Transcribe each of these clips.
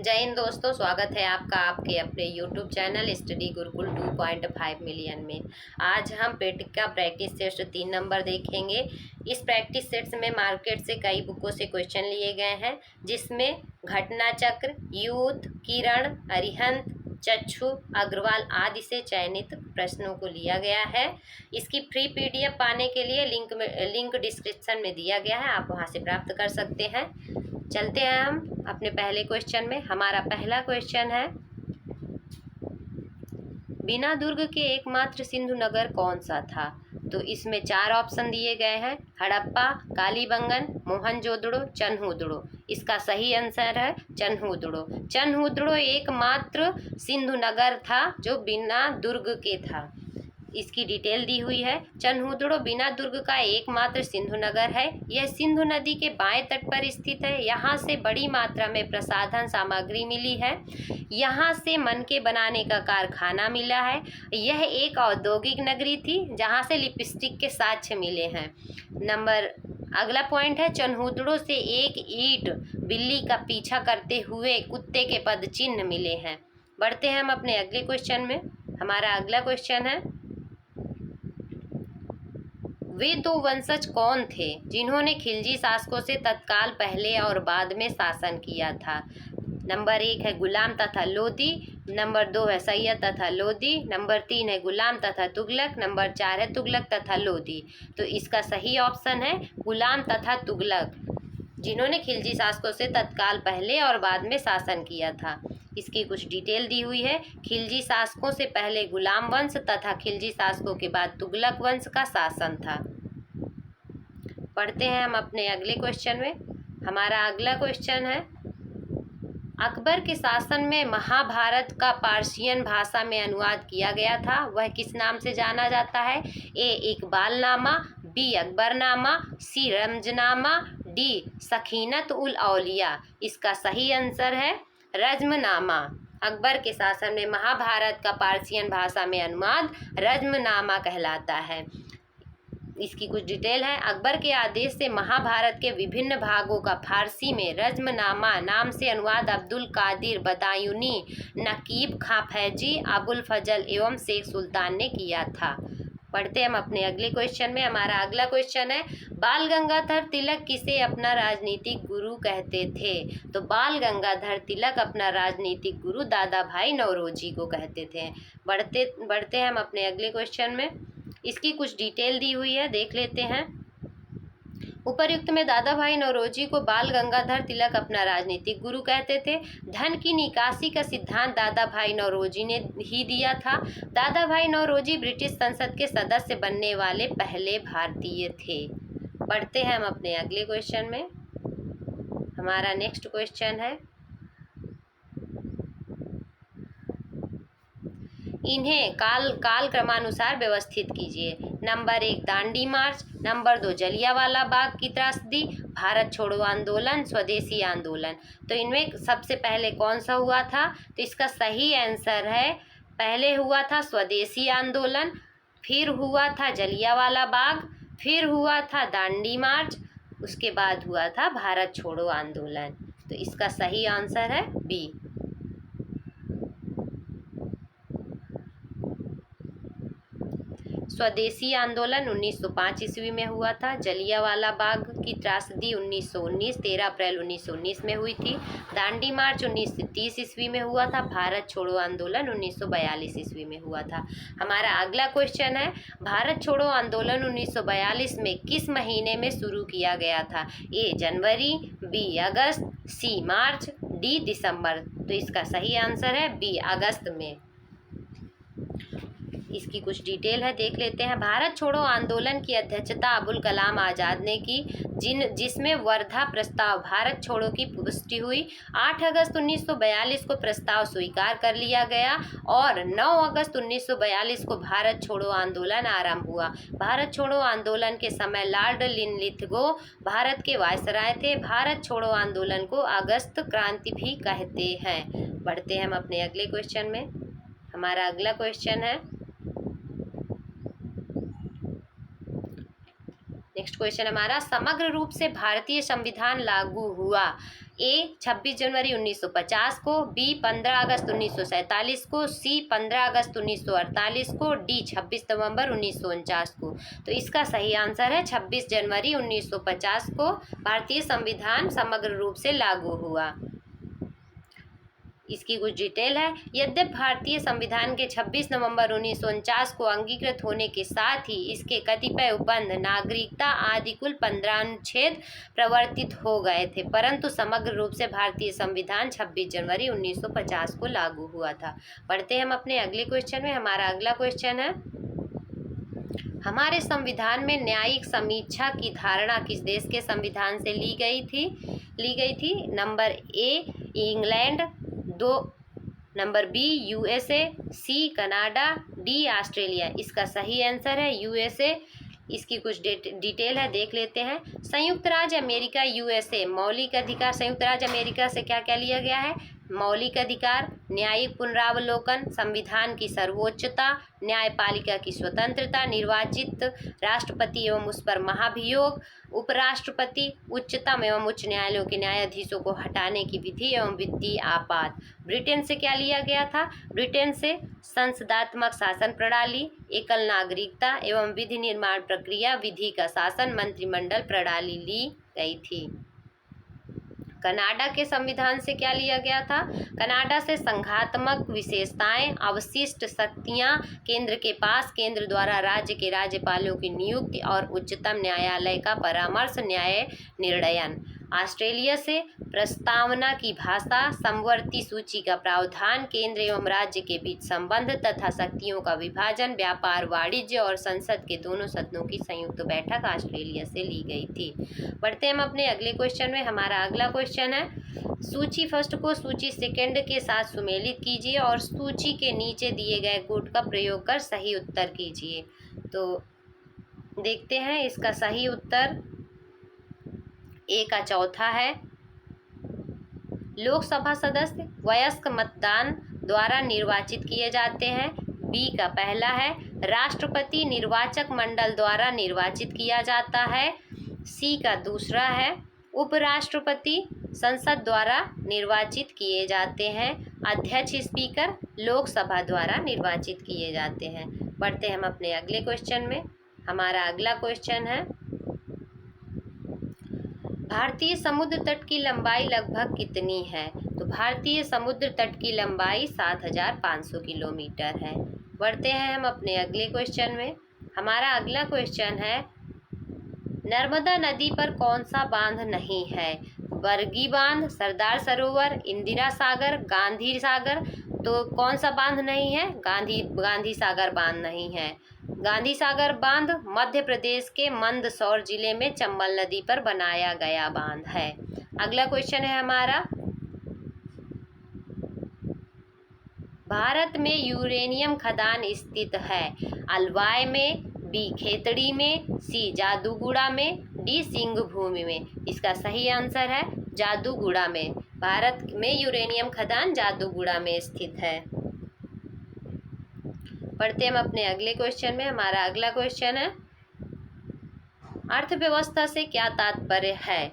जय हिंद दोस्तों, स्वागत है आपका आपके अपने YouTube channel study Gurukul 2.5 million में। आज हम पेट का प्रैक्टिस सेट 3 नंबर देखेंगे। इस प्रैक्टिस सेट्स में मार्केट से कई बुकों से क्वेश्चन लिए गए हैं, जिसमें घटना चक्र, यूथ, किरण, अरिहंत, चक्षु, अग्रवाल आदि से चयनित प्रश्नों को लिया गया है। इसकी फ्री PDF पाने के लिए लिंक डिस्क्रिप्शन में दिया गया है, आप वहां से प्राप्त कर सकते हैं। चलते हैं हम अपने पहले क्वेश्चन में। हमारा पहला क्वेश्चन है, बिना दुर्ग के एकमात्र सिंधु नगर कौन सा था? तो इसमें 4 ऑप्शन दिए गए हैं, हड़प्पा, कालीबंगन, मोहनजोदड़ो, चन्हुदड़ो। इसका सही आंसर है चन्हुदड़ो। चन्हुदड़ो एकमात्र सिंधु नगर था जो बिना दुर्ग के था। इसकी डिटेल दी हुई है। चन्हुदड़ो बिना दुर्ग का एकमात्र सिंधु नगर है। यह सिंधु नदी के बाएं तट पर स्थित है। यहाँ से बड़ी मात्रा में प्रसाधन सामग्री मिली है। यहाँ से मनके बनाने का कारखाना मिला है। यह एक औद्योगिक नगरी थी जहाँ से लिपस्टिक के साक्ष्य मिले हैं। अगला पॉइंट है, चन्हुदड़ो से एक ईंट बिल्ली का पीछा करते हुए कुत्ते के पद चिन्ह मिले हैं। बढ़ते हैं हम अपने अगले क्वेश्चन में। हमारा अगला क्वेश्चन है, वे 2 वंशज कौन थे जिन्होंने खिलजी शासकों से तत्काल पहले और बाद में शासन किया था? नंबर 1 है गुलाम तथा लोदी, नंबर 2 है सैयद तथा लोदी, नंबर 3 है गुलाम तथा तुगलक, नंबर 4 है तुगलक तथा लोदी। तो इसका सही ऑप्शन है गुलाम तथा तुगलक, जिन्होंने खिलजी शासकों से तत्काल पहले और बाद में शासन किया था। इसकी कुछ डिटेल दी हुई है। खिलजी शासकों से पहले गुलाम वंश तथा खिलजी शासकों के बाद तुगलक वंश का शासन था। पढ़ते हैं हम अपने अगले क्वेश्चन में। हमारा अगला क्वेश्चन है, अकबर के शासन में महाभारत का पार्शियन भाषा में अनुवाद किया गया था, वह किस नाम से जाना जाता है? ए इकबालनामा, बी अकबरनामा, सी रमजनामा, डी सखीनत उल औलिया। इसका सही आंसर है रज्मनामा। अकबर के शासन में महाभारत का पार्शियन भाषा में अनुवाद रज्मनामा कहलाता है। इसकी कुछ डिटेल है। अकबर के आदेश से महाभारत के विभिन्न भागों का फारसी में रज्मनामा नाम से अनुवाद अब्दुल कादिर बदायूनी, नकीब खां फैजी, अबुल फजल एवं शेख सुल्तान ने किया था। पढ़ते हैं हम अपने अगले क्वेश्चन में। हमारा अगला क्वेश्चन है, बाल गंगाधर तिलक किसे अपना राजनीतिक गुरु कहते थे? तो बाल गंगाधर तिलक अपना राजनीतिक गुरु दादा भाई नौरोजी को कहते थे। बढ़ते हैं हम अपने अगले क्वेश्चन में। इसकी कुछ डिटेल दी हुई है, देख लेते हैं। उपर्युक्त में दादा भाई नौरोजी को बाल गंगाधर तिलक अपना राजनीतिक गुरु कहते थे। धन की निकासी का सिद्धांत दादा भाई नौरोजी ने ही दिया था। दादा भाई नौरोजी ब्रिटिश संसद के सदस्य बनने वाले पहले भारतीय थे। पढ़ते हैं हम अपने अगले क्वेश्चन में। हमारा नेक्स्ट क्वेश्चन है, इन्हें काल क्रमानुसार व्यवस्थित कीजिए। नंबर 1 दांडी मार्च, नंबर 2 जलियांवाला बाग की त्रासदी, भारत छोड़ो आंदोलन, स्वदेशी आंदोलन। तो इनमें सबसे पहले कौन सा हुआ था? तो इसका सही आंसर है, पहले हुआ था स्वदेशी आंदोलन, फिर हुआ था जलियांवाला बाग, फिर हुआ था दांडी मार्च, उसके बाद हुआ था भारत छोड़ो आंदोलन। तो इसका सही आंसर है बी। स्वदेशी आंदोलन 1905 ईस्वी में हुआ था। जलियांवाला बाग की त्रासदी 1919 13 अप्रैल 1919 में हुई थी। दांडी मार्च 1930 ईस्वी में हुआ था। भारत छोड़ो आंदोलन 1942 ईस्वी में हुआ था। हमारा अगला क्वेश्चन है, भारत छोड़ो आंदोलन 1942 में किस महीने में शुरू किया गया था? ए जनवरी, बी अगस्त, सी मार्च, डी दिसंबर। तो इसका सही आंसर है बी अगस्त में। इसकी कुछ डिटेल है, देख लेते हैं। भारत छोड़ो आंदोलन की अध्यक्षता अबुल कलाम आज़ाद ने की, जिसमें वर्धा प्रस्ताव भारत छोड़ो की पुष्टि हुई। 8 अगस्त 1942 को प्रस्ताव स्वीकार कर लिया गया और 9 अगस्त 1942 को भारत छोड़ो आंदोलन आरंभ हुआ। भारत छोड़ो आंदोलन के समय लॉर्ड लिनलिथगो भारत के वायसराय थे। भारत छोड़ो आंदोलन को अगस्त क्रांति भी कहते हैं। बढ़ते हैं हम अपने अगले क्वेश्चन में। हमारा अगला क्वेश्चन है, नेक्स्ट क्वेश्चन हमारा, समग्र रूप से भारतीय संविधान लागू हुआ। ए 26 जनवरी 1950 को, बी 15 अगस्त 1947 को, सी 15 अगस्त 1948 को, डी 26 नवंबर 1949 को। तो इसका सही आंसर है 26 जनवरी 1950 को भारतीय संविधान समग्र रूप से लागू हुआ। इसकी कुछ डिटेल है। यद्यपि भारतीय संविधान के 26 नवंबर 1949 को अंगीकृत होने के साथ ही इसके कतिपय उपबंध, नागरिकता आदि कुल 15 अनुच्छेद प्रवर्तित हो गए थे, परंतु समग्र रूप से भारतीय संविधान 26 जनवरी 1950 को लागू हुआ था। पढ़ते हैं हम अपने अगले क्वेश्चन में। हमारा अगला क्वेश्चन है, हमारे संविधान में न्यायिक समीक्षा की धारणा किस देश के संविधान से ली गई थी? Number A England, number B USA, C Canada, D Australia. इसका सही आंसर है यूएसए। इसकी कुछ डिटेल है, देख लेते हैं। संयुक्त राज्य अमेरिका यूएसए मौलिक अधिकार, संयुक्त राज्य अमेरिका से क्या क्या लिया गया है? मौलिक अधिकार, न्यायिक पुनरावलोकन, संविधान की सर्वोच्चता, न्यायपालिका की स्वतंत्रता, निर्वाचित राष्ट्रपति एवं उस पर महाभियोग, उपराष्ट्रपति, उच्चतम एवं उच्च न्यायालयों के न्यायाधीशों को हटाने की विधि एवं वित्तीय आपात। ब्रिटेन से क्या लिया गया था? ब्रिटेन से संसदात्मक शासन प्रणाली, एकल नागरिकता एवं विधि निर्माण प्रक्रिया, विधि का शासन, मंत्रिमंडल प्रणाली ली गई थी। कनाडा के संविधान से क्या लिया गया था? कनाडा से संघात्मक विशेषताएं, अवशिष्ट शक्तियां केंद्र के पास, केंद्र द्वारा राज्य के राज्यपालों की नियुक्ति और उच्चतम न्यायालय का परामर्श, न्याय निर्णयन। ऑस्ट्रेलिया से प्रस्तावना की भाषा, समवर्ती सूची का प्रावधान, केंद्र एवं राज्य के बीच संबंध तथा शक्तियों का विभाजन, व्यापार, वाणिज्य और संसद के दोनों सदनों की संयुक्त बैठक ऑस्ट्रेलिया से ली गई थी। बढ़ते हम अपने अगले क्वेश्चन में। हमारा अगला क्वेश्चन है, सूची फर्स्ट को सूची सेकंड के साथ सुमेलित कीजिए और सूची के नीचे दिए गए कोड का प्रयोग कर सही उत्तर कीजिए। तो देखते हैं इसका सही उत्तर ए का चौथा है। लोकसभा सदस्य वयस्क मतदान द्वारा निर्वाचित किए जाते हैं। बी का पहला है। राष्ट्रपति निर्वाचक मंडल द्वारा निर्वाचित किया जाता है। सी का दूसरा है। उपराष्ट्रपति संसद द्वारा निर्वाचित किए जाते हैं। अध्यक्ष स्पीकर लोकसभा द्वारा निर्वाचित किए जाते हैं। बढ़ते हैं हम अपने अगले क्वेश्चन में। हमारा अगला क्वेश्चन है, भारतीय समुद्र तट की लंबाई लगभग कितनी है? तो भारतीय समुद्र तट की लंबाई 7,500 किलोमीटर है। बढ़ते हैं हम अपने अगले क्वेश्चन में। हमारा अगला क्वेश्चन है, नर्मदा नदी पर कौन सा बांध नहीं है? बरगी बांध, सरदार सरोवर, इंदिरा सागर, गांधी सागर। तो कौन सा बांध नहीं है? गांधी सागर बांध नहीं है। गांधी सागर बांध मध्य प्रदेश के मंदसौर जिले में चंबल नदी पर बनाया गया बांध है। अगला क्वेश्चन है हमारा, भारत में यूरेनियम खदान स्थित है। अलवाय में, बी खेतड़ी में, सी जादूगुड़ा में, डी सिंहभूमि में। इसका सही आंसर है जादूगुड़ा में। भारत में यूरेनियम खदान जादूगुड़ा में स्थित है। बढ़ते हम अपने अगले क्वेश्चन में। हमारा अगला क्वेश्चन है, अर्थव्यवस्था से क्या तात्पर्य है?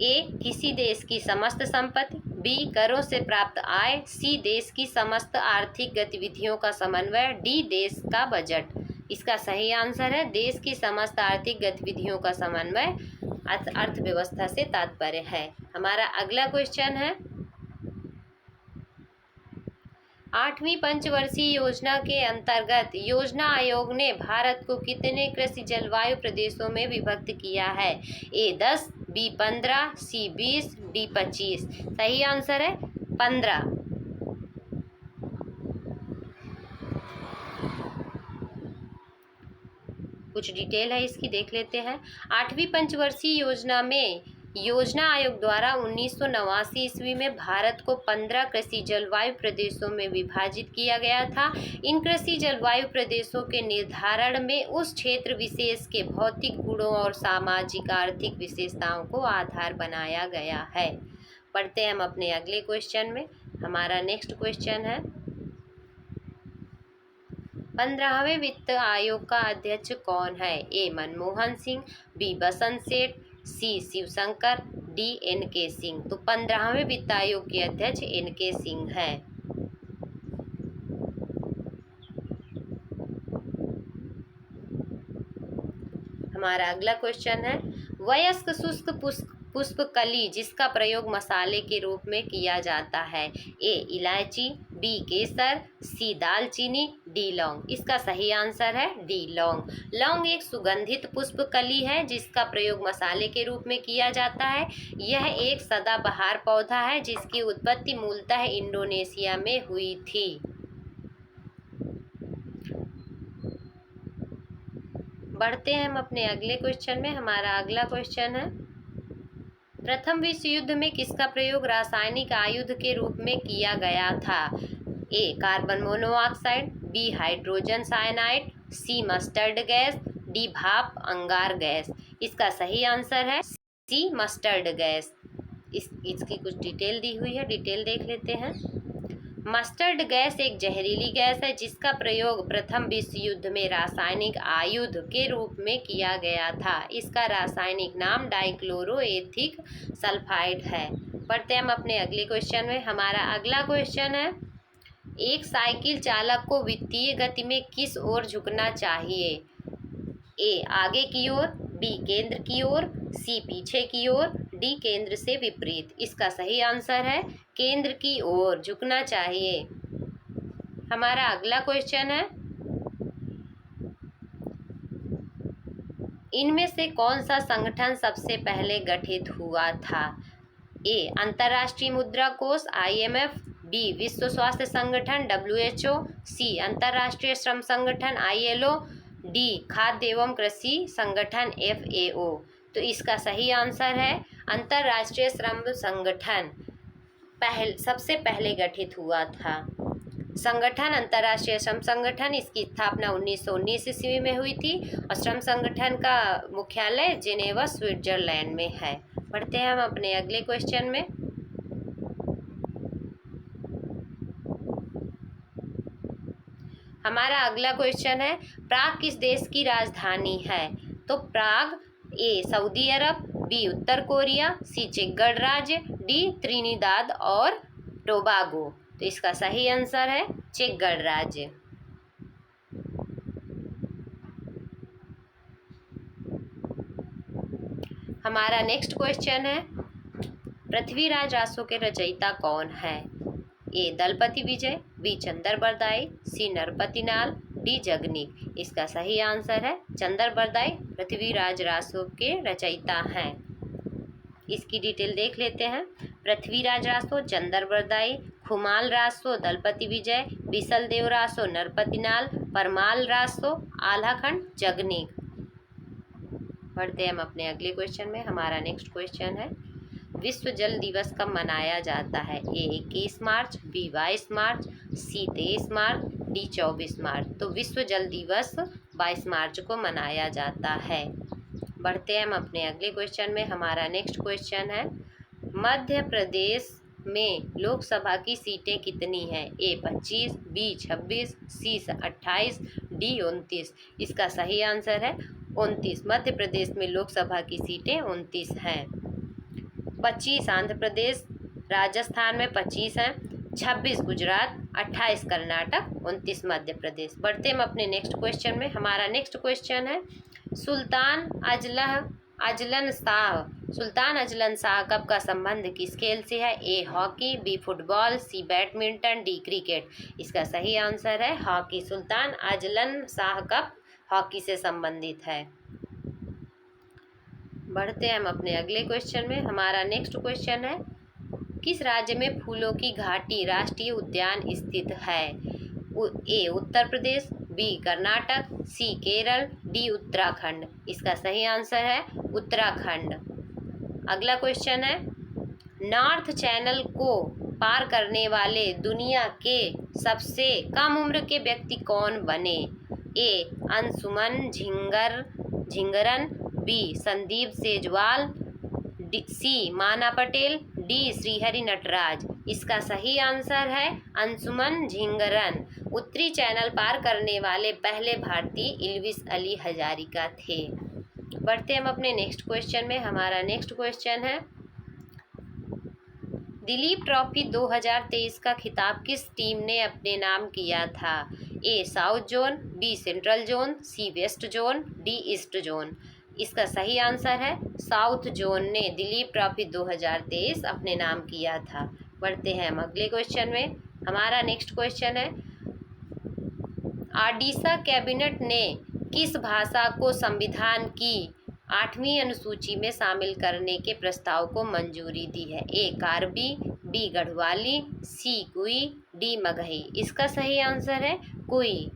ए किसी देश की समस्त संपत्ति, बी करों से प्राप्त आय, सी देश की समस्त आर्थिक गतिविधियों का समन्वय, डी देश का बजट। इसका सही आंसर है देश की समस्त आर्थिक गतिविधियों का समन्वय अर्थव्यवस्था से तात्पर्य है। हमारा अगला क्वेश्चन है, 8वीं पंचवर्षीय योजना के अंतर्गत योजना आयोग ने भारत को कितने कृषि जलवायु प्रदेशों में विभक्त किया है? ए 10, बी 15, सी 20, डी 25। सही आंसर है 15। कुछ डिटेल है इसकी, देख लेते हैं। 8वीं पंचवर्षीय योजना में योजना आयोग द्वारा 1989 ईस्वी में भारत को 15 कृषि जलवायु प्रदेशों में विभाजित किया गया था। इन कृषि जलवायु प्रदेशों के निर्धारण में उस क्षेत्र विशेष के भौतिक गुणों और सामाजिक आर्थिक विशेषताओं को आधार बनाया गया है। पढ़ते हैं हम अपने अगले क्वेश्चन में। हमारा नेक्स्ट क्वेश्चन है, 15वें वित्त आयोग का अध्यक्ष कौन है? ए मनमोहन सिंह, बी बसंत सेठ, सी शिवशंकर, डी एन.के. सिंह। तो 15वें वित्त आयोग के अध्यक्ष एन.के. सिंह है। हमारा अगला क्वेश्चन है, वयस्क शुष्क पुष्पकली जिसका प्रयोग मसाले के रूप में किया जाता है? ए इलायची, बी केसर, सी दालचीनी, डी लौंग। इसका सही आंसर है डी लौंग। लौंग एक सुगंधित पुष्पकली है जिसका प्रयोग मसाले के रूप में किया जाता है। यह एक सदाबहार पौधा है जिसकी उत्पत्ति मूलतः इंडोनेशिया में हुई थी। बढ़ते हैं हम अपने अगले क्वेश्चन में। हमारा अगला क्वेश्चन है, प्रथम विश्व युद्ध में किसका प्रयोग रासायनिक आयुध के रूप में किया गया था? A carbon monoxide, B hydrogen cyanide, C mustard gas, D भाप अंगार गैस। इसका सही आंसर है सी मस्टर्ड गैस। इसकी कुछ डिटेल दी हुई है, डिटेल देख लेते हैं। मस्टर्ड गैस एक जहरीली गैस है जिसका प्रयोग प्रथम विश्व युद्ध में रासायनिक आयुध के रूप में किया गया था। इसका रासायनिक नाम डाइक्लोरोएथिक सल्फाइड है। बढ़ते हैं हम अपने अगले क्वेश्चन में। हमारा अगला क्वेश्चन है, एक साइकिल चालक को वित्तीय गति में किस ओर झुकना चाहिए? ए आगे की ओर, बी केंद्र की ओर, सी पीछे की ओर, डी केंद्र से विपरीत। इसका सही आंसर है केंद्र की ओर झुकना चाहिए। हमारा अगला क्वेश्चन है, इनमें से कौन सा संगठन सबसे पहले गठित हुआ था? ए अंतर्राष्ट्रीय मुद्रा कोष IMF, बी विश्व स्वास्थ्य संगठन WHO, सी अंतर्राष्ट्रीय श्रम संगठन ILO, डी खाद्य एवं कृषि संगठन FAO। तो इसका सही आंसर है अंतर्राष्ट्रीय श्रम संगठन सबसे पहले गठित हुआ था। संगठन अंतर्राष्ट्रीय श्रम संगठन, इसकी स्थापना 1919 ईस्वी में हुई थी और श्रम संगठन का मुख्यालय जेनेवा स्विट्जरलैंड में है। बढ़ते हैं हम अपने अगले क्वेश्चन में। हमारा अगला क्वेश्चन है, प्राग किस देश की राजधानी है? तो प्राग ए सऊदी अरब, बी उत्तर कोरिया, सी चेक गणराज्य, डी त्रिनिदाद और टोबागो। तो इसका सही आंसर है चेक गणराज्य। हमारा नेक्स्ट क्वेश्चन है, पृथ्वीराज रासो के रचयिता कौन है? ए दलपति विजय, बी चंदरबरदाई, सी नरपतिनाल, डी जगनीक। इसका सही आंसर है चंदरबरदाई पृथ्वीराज रासो के रचयिता हैं। इसकी डिटेल देख लेते हैं। पृथ्वीराज रासो, चंदरबरदाई, खुमाल रासो, दलपति विजय, बिसलदेव रासो, नरपतिनाल, परमाल रासो, आल्हाखंड, जगनीक। बढ़ते हैं हम अपने अगले क्वेश्चन में। हमारा नेक्स्ट क्वेश्चन है, विश्व जल दिवस कब मनाया जाता है? ए 21 मार्च, बी 22 मार्च, सी 23 मार्च, डी 24 मार्च। तो विश्व जल दिवस 22 मार्च को मनाया जाता है। बढ़ते हैं हम अपने अगले क्वेश्चन में। हमारा नेक्स्ट क्वेश्चन है, मध्य प्रदेश में लोकसभा की सीटें कितनी हैं? ए 25, बी 26, सी 28, डी 29। इसका सही आंसर है 29। मध्य प्रदेश में लोकसभा की सीटें 29 हैं। 25 आंध्र प्रदेश, राजस्थान में 25 हैं, 26 गुजरात, 28 कर्नाटक, 29 मध्य प्रदेश। बढ़ते हम अपने नेक्स्ट क्वेश्चन में। हमारा नेक्स्ट क्वेश्चन है, सुल्तान अजलन शाह कप का संबंध किस खेल से है? A hockey, B football, C badminton, D cricket. इसका सही आंसर है hockey. Sultan Azlan Shah cup hockey से संबंधित है। बढ़ते हैं हम अपने अगले क्वेश्चन में। हमारा नेक्स्ट क्वेश्चन है, किस राज्य में फूलों की घाटी राष्ट्रीय उद्यान स्थित है? ए उत्तर प्रदेश, बी कर्नाटक, सी केरल, डी उत्तराखंड। इसका सही आंसर है उत्तराखंड। अगला क्वेश्चन है, नॉर्थ चैनल को पार करने वाले दुनिया के सबसे कम उम्र के व्यक्ति कौन बने? ए अंशुमन झिंगरन, बी संदीप सेजवाल, सी माना पटेल, डी श्रीहरि नटराज। इसका सही आंसर है अंशुमन झिंगरन। उत्तरी चैनल पार करने वाले पहले भारतीय इल्विस अली हजारिका थे। बढ़ते हम अपने नेक्स्ट क्वेश्चन में। हमारा नेक्स्ट क्वेश्चन है, दिलीप ट्रॉफी 2023 का खिताब किस टीम ने अपने नाम किया था? A south zone, B central zone, C west zone, D east zone. इसका सही आंसर है साउथ जोन ने दिलीप ट्रॉफी 2023 अपने नाम किया था। बढ़ते हैं हम अगले क्वेश्चन में। हमारा नेक्स्ट क्वेश्चन है, ओडिशा कैबिनेट ने किस भाषा को संविधान की 8वीं अनुसूची में शामिल करने के प्रस्ताव को मंजूरी दी है? ए कार्बी, बी गढ़वाली, सी कुई, डी मगही। इसका सही आंसर है कुई।